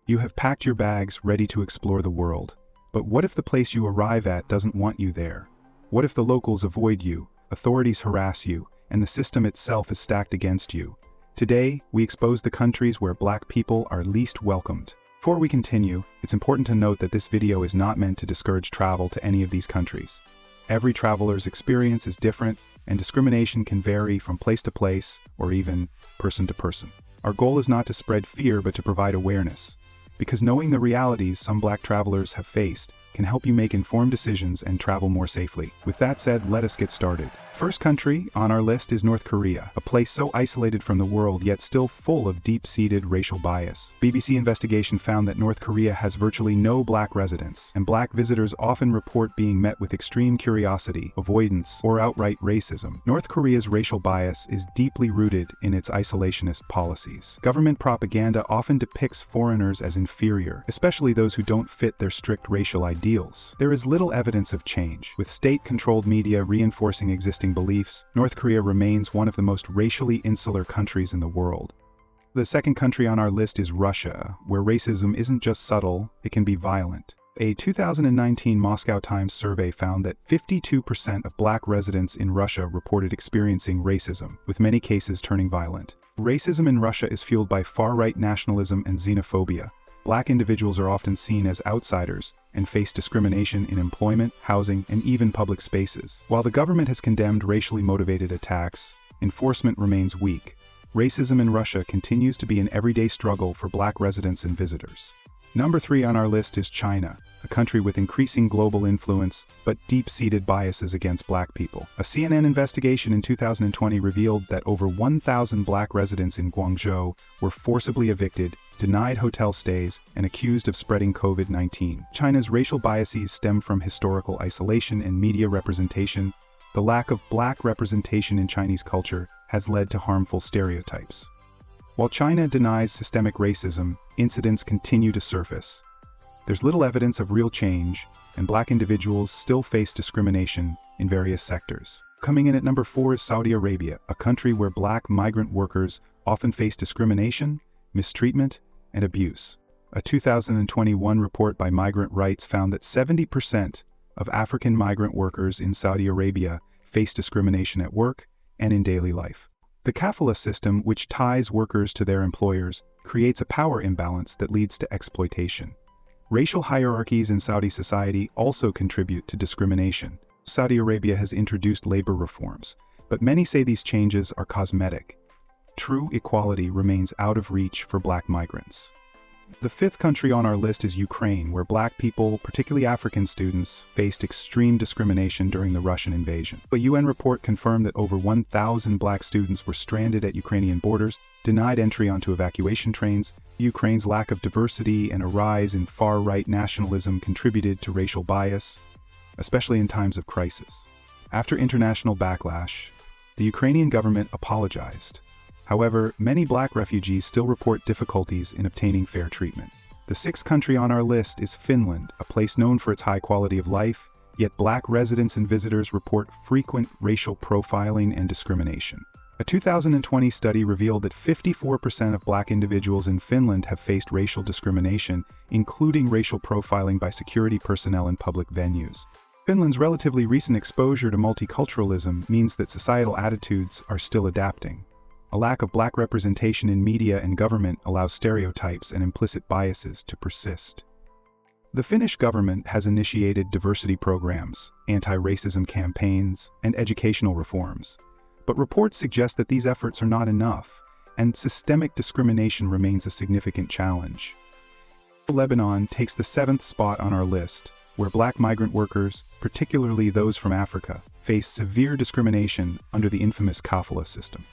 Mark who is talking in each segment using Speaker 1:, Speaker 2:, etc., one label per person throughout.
Speaker 1: You have packed your bags, ready to explore the world. But what if the place you arrive at doesn't want you there? What if the locals avoid you, authorities harass you, and the system itself is stacked against you? Today, we expose the countries where Black people are least welcomed. Before we continue, it's important to note that this video is not meant to discourage travel to any of these countries. Every traveler's experience is different, and discrimination can vary from place to place, or even person to person. Our goal is not to spread fear but to provide awareness, because knowing the realities some Black travelers have faced can help you make informed decisions and travel more safely. With that said, let us get started. First country on our list is North Korea, a place so isolated from the world yet still full of deep-seated racial bias. BBC investigation found that North Korea has virtually no Black residents, and Black visitors often report being met with extreme curiosity, avoidance, or outright racism. North Korea's racial bias is deeply rooted in its isolationist policies. Government propaganda often depicts foreigners as inferior, especially those who don't fit their strict racial ideals. There is little evidence of change. With state-controlled media reinforcing existing beliefs, North Korea remains one of the most racially insular countries in the world. The second country on our list is Russia, where racism isn't just subtle, it can be violent. A 2019 Moscow Times survey found that 52% of Black residents in Russia reported experiencing racism, with many cases turning violent. Racism in Russia is fueled by far-right nationalism and xenophobia. Black individuals are often seen as outsiders and face discrimination in employment, housing, and even public spaces. While the government has condemned racially motivated attacks, enforcement remains weak. Racism in Russia continues to be an everyday struggle for Black residents and visitors. Number 3 on our list is China, a country with increasing global influence but deep-seated biases against Black people. A CNN investigation in 2020 revealed that over 1,000 Black residents in Guangzhou were forcibly evicted, denied hotel stays, and accused of spreading COVID-19. China's racial biases stem from historical isolation and media representation. The lack of Black representation in Chinese culture has led to harmful stereotypes. While China denies systemic racism, incidents continue to surface. There's little evidence of real change, and Black individuals still face discrimination in various sectors. Coming in at number 4 is Saudi Arabia, a country where Black migrant workers often face discrimination, mistreatment, and abuse. A 2021 report by Migrant Rights found that 70% of African migrant workers in Saudi Arabia face discrimination at work and in daily life. The kafala system, which ties workers to their employers, creates a power imbalance that leads to exploitation. Racial hierarchies in Saudi society also contribute to discrimination. Saudi Arabia has introduced labor reforms, but many say these changes are cosmetic. True equality remains out of reach for Black migrants. The 5th country on our list is Ukraine, where Black people, particularly African students, faced extreme discrimination during the Russian invasion. A UN report confirmed that over 1,000 Black students were stranded at Ukrainian borders, denied entry onto evacuation trains. Ukraine's lack of diversity and a rise in far-right nationalism contributed to racial bias, especially in times of crisis. After international backlash, the Ukrainian government apologized. However, many Black refugees still report difficulties in obtaining fair treatment. The 6th country on our list is Finland, a place known for its high quality of life, yet Black residents and visitors report frequent racial profiling and discrimination. A 2020 study revealed that 54% of Black individuals in Finland have faced racial discrimination, including racial profiling by security personnel in public venues. Finland's relatively recent exposure to multiculturalism means that societal attitudes are still adapting. A lack of Black representation in media and government allows stereotypes and implicit biases to persist. The Finnish government has initiated diversity programs, anti-racism campaigns, and educational reforms. But reports suggest that these efforts are not enough, and systemic discrimination remains a significant challenge. Lebanon takes the 7th spot on our list, where Black migrant workers, particularly those from Africa, face severe discrimination under the infamous kafala system.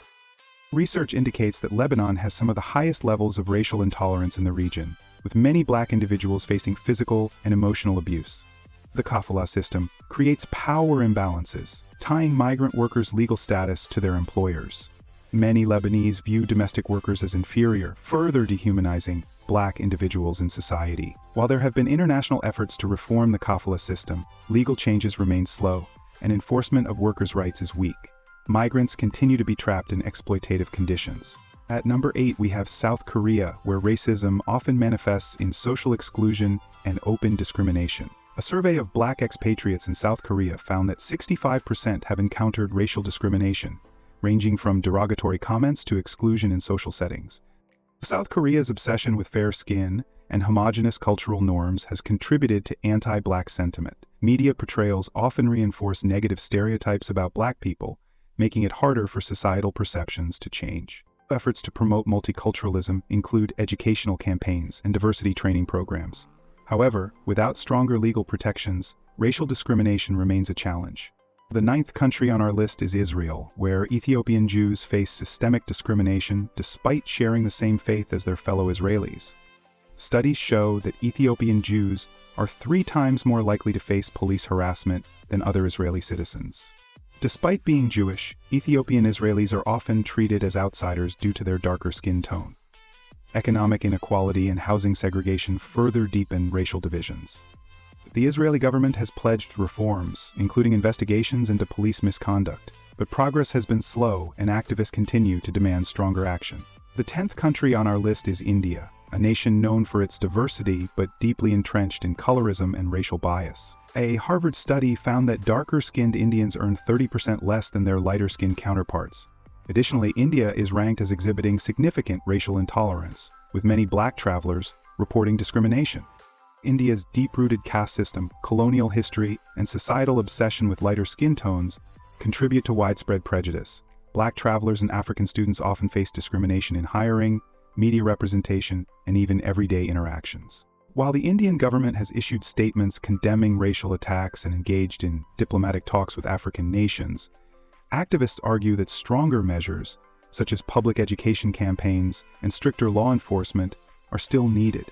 Speaker 1: Research indicates that Lebanon has some of the highest levels of racial intolerance in the region, with many Black individuals facing physical and emotional abuse. The kafala system creates power imbalances, tying migrant workers' legal status to their employers. Many Lebanese view domestic workers as inferior, further dehumanizing Black individuals in society. While there have been international efforts to reform the kafala system, legal changes remain slow, and enforcement of workers' rights is weak. Migrants continue to be trapped in exploitative conditions. At number 8, we have South Korea, where racism often manifests in social exclusion and open discrimination. A survey of Black expatriates in South Korea found that 65% have encountered racial discrimination, ranging from derogatory comments to exclusion in social settings. South Korea's obsession with fair skin and homogeneous cultural norms has contributed to anti-Black sentiment. Media portrayals often reinforce negative stereotypes about Black people, making it harder for societal perceptions to change. Efforts to promote multiculturalism include educational campaigns and diversity training programs. However, without stronger legal protections, racial discrimination remains a challenge. The 9th country on our list is Israel, where Ethiopian Jews face systemic discrimination despite sharing the same faith as their fellow Israelis. Studies show that Ethiopian Jews are 3 times more likely to face police harassment than other Israeli citizens. Despite being Jewish, Ethiopian Israelis are often treated as outsiders due to their darker skin tone. Economic inequality and housing segregation further deepen racial divisions. The Israeli government has pledged reforms, including investigations into police misconduct, but progress has been slow and activists continue to demand stronger action. The 10th country on our list is India, a nation known for its diversity but deeply entrenched in colorism and racial bias. A Harvard study found that darker-skinned Indians earn 30% less than their lighter-skinned counterparts. Additionally, India is ranked as exhibiting significant racial intolerance, with many Black travelers reporting discrimination. India's deep-rooted caste system, colonial history, and societal obsession with lighter skin tones contribute to widespread prejudice. Black travelers and African students often face discrimination in hiring, media representation, and even everyday interactions. While the Indian government has issued statements condemning racial attacks and engaged in diplomatic talks with African nations, activists argue that stronger measures, such as public education campaigns and stricter law enforcement, are still needed.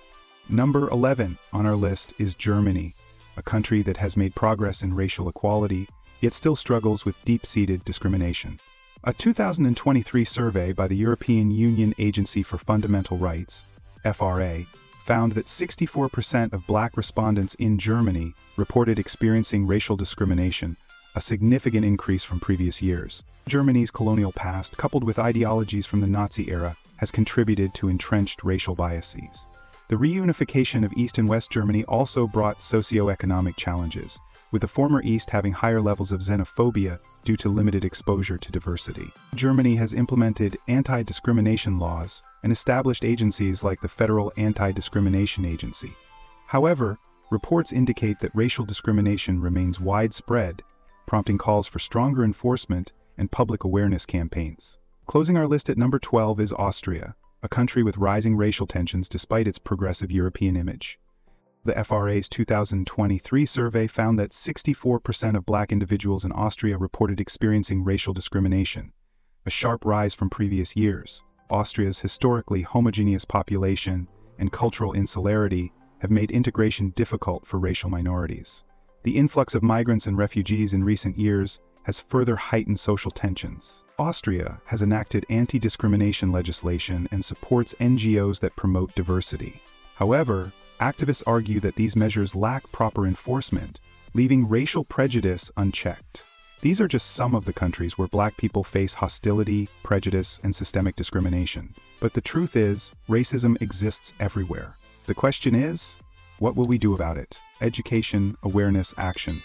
Speaker 1: Number 11 on our list is Germany, a country that has made progress in racial equality, yet still struggles with deep-seated discrimination. A 2023 survey by the European Union Agency for Fundamental Rights, FRA, found that 64% of Black respondents in Germany reported experiencing racial discrimination, a significant increase from previous years. Germany's colonial past, coupled with ideologies from the Nazi era, has contributed to entrenched racial biases. The reunification of East and West Germany also brought socio-economic challenges, with the former East having higher levels of xenophobia due to limited exposure to diversity. Germany has implemented anti-discrimination laws and established agencies like the Federal Anti-Discrimination Agency. However, reports indicate that racial discrimination remains widespread, prompting calls for stronger enforcement and public awareness campaigns. Closing our list at number 12 is Austria, a country with rising racial tensions despite its progressive European image. The FRA's 2023 survey found that 64% of Black individuals in Austria reported experiencing racial discrimination, a sharp rise from previous years. Austria's historically homogeneous population and cultural insularity have made integration difficult for racial minorities. The influx of migrants and refugees in recent years has further heightened social tensions. Austria has enacted anti-discrimination legislation and supports NGOs that promote diversity. However, activists argue that these measures lack proper enforcement, leaving racial prejudice unchecked. These are just some of the countries where Black people face hostility, prejudice, and systemic discrimination. But the truth is, racism exists everywhere. The question is, what will we do about it? Education, awareness, action.